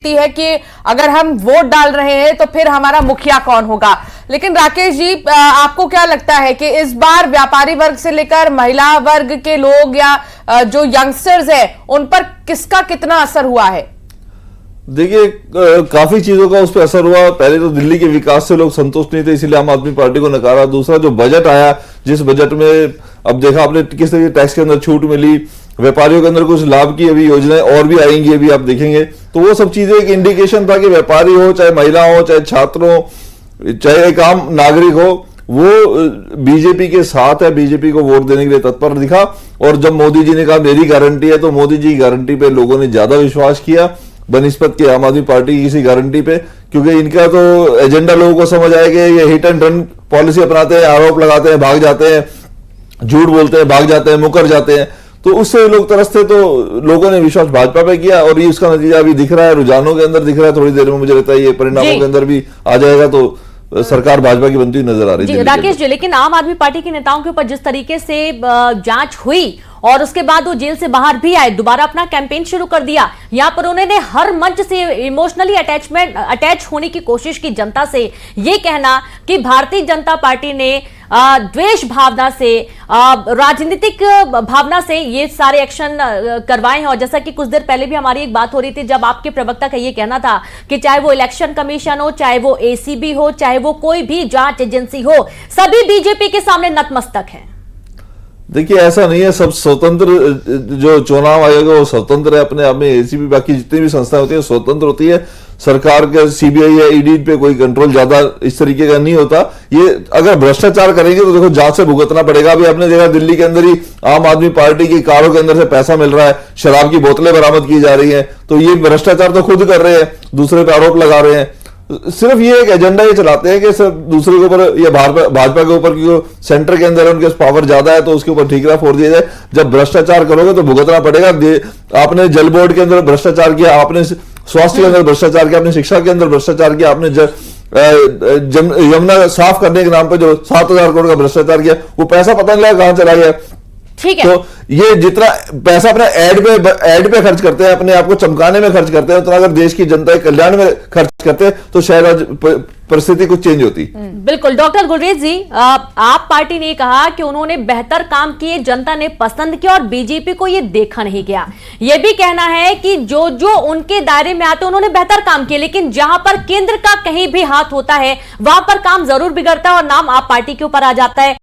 है कि अगर हम वोट डाल रहे हैं तो फिर हमारा मुखिया कौन होगा। लेकिन राकेश जी, आपको क्या लगता है कि इस बार व्यापारी वर्ग से लेकर महिला वर्ग के लोग या जो यंगस्टर्स हैं उन पर किसका कितना असर हुआ है? देखिए, काफी चीजों का उस पर असर हुआ। पहले तो दिल्ली के विकास से लोग संतुष्ट नहीं थे, इसीलिए आम आदमी पार्टी को नकारा। दूसरा, जो बजट आया, जिस बजट में अब देखा आपने किस तरह टैक्स के अंदर छूट मिली, व्यापारियों के अंदर कुछ लाभ की अभी योजनाएं और भी आएंगी, अभी आप देखेंगे। तो वो सब चीजें एक इंडिकेशन था कि व्यापारी हो, चाहे महिला हो, चाहे छात्र हो, चाहे एक आम नागरिक हो, वो बीजेपी के साथ है, बीजेपी को वोट देने के लिए तत्पर दिखा। और जब मोदी जी ने कहा मेरी गारंटी है, तो मोदी जी की गारंटी पे लोगों ने ज्यादा विश्वास किया बनिस्पत के आम आदमी पार्टी की किसी गारंटी पे, क्योंकि इनका तो एजेंडा लोगों को समझ आएगा। ये हिट एंड रन पॉलिसी अपनाते हैं, आरोप लगाते हैं, भाग जाते हैं, झूठ बोलते हैं, भाग जाते हैं, मुकर जाते हैं। तो उससे लोग तरसते, तो लोगों ने विश्वास भाजपा पे किया और ये उसका नतीजा अभी दिख रहा है, रुझानों के अंदर दिख रहा है। थोड़ी देर में मुझे लगता है ये परिणामों के अंदर भी आ जाएगा, तो सरकार भाजपा की बनती हुई नजर आ रही है। राकेश जी, लेकिन आम आदमी पार्टी के नेताओं के ऊपर जिस तरीके से जांच हुई और उसके बाद वो जेल से बाहर भी आए, दोबारा अपना कैंपेन शुरू कर दिया, यहाँ पर उन्होंने हर मंच से इमोशनली अटैच होने की कोशिश की जनता से। ये कहना कि भारतीय जनता पार्टी ने द्वेष भावना से, राजनीतिक भावना से ये सारे एक्शन करवाए हैं। और जैसा कि कुछ देर पहले भी हमारी एक बात हो रही थी, जब आपके प्रवक्ता का ये कहना था कि चाहे वो इलेक्शन कमीशन हो, चाहे वो एसीबी हो, चाहे वो कोई भी जांच एजेंसी हो, सभी बीजेपी के सामने नतमस्तक हैं। देखिए, ऐसा नहीं है, सब स्वतंत्र, जो चुनाव आयोग है वो स्वतंत्र है अपने आप में। एसीबी बाकी जितनी भी संस्थाएं होती है स्वतंत्र होती है। सरकार के सीबीआई या ईडी पे कोई कंट्रोल ज्यादा इस तरीके का नहीं होता। ये अगर भ्रष्टाचार करेंगे तो देखो जांच से भुगतना पड़ेगा। अभी आपने देखा दिल्ली के अंदर ही आम आदमी पार्टी की कारों के अंदर से पैसा मिल रहा है, शराब की बोतलें बरामद की जा रही हैं। तो ये भ्रष्टाचार तो खुद कर रहे हैं, दूसरे पे आरोप लगा रहे हैं। सिर्फ ये एक एजेंडा ये चलाते हैं कि सिर्फ दूसरे के ऊपर या भाजपा के ऊपर, क्योंकि सेंटर के अंदर उनके पावर ज्यादा है, तो उसके ऊपर ठीकरा फोड़ दिया जाए। जब भ्रष्टाचार करोगे तो भुगतना पड़ेगा। आपने जल बोर्ड के अंदर भ्रष्टाचार किया, आपने स्वास्थ्य के अंदर भ्रष्टाचार किया, आपने शिक्षा के अंदर भ्रष्टाचार किया, आपने यमुना साफ करने के नाम पर जो 7,000 करोड़ का भ्रष्टाचार किया, वो पैसा पता नहीं लगा कहां चला गया। ठीक है। तो ये जितना पैसा अपना एड पे खर्च करते हैं, अपने आप को चमकाने में खर्च करते हैं, उतना अगर देश की जनता के कल्याण में खर्च करते हैं तो शायद आज परिस्थिति कुछ चेंज होती। बिल्कुल। डॉक्टर गुलरेज जी, आप पार्टी ने कहा कि उन्होंने बेहतर काम किए, जनता ने पसंद किया और बीजेपी को ये देखा नहीं गया। ये भी कहना है कि जो जो उनके दायरे में आते उन्होंने बेहतर काम किए, लेकिन जहां पर केंद्र का कहीं भी हाथ होता है वहां पर काम जरूर बिगड़ता है और नाम आप पार्टी के ऊपर आ जाता है।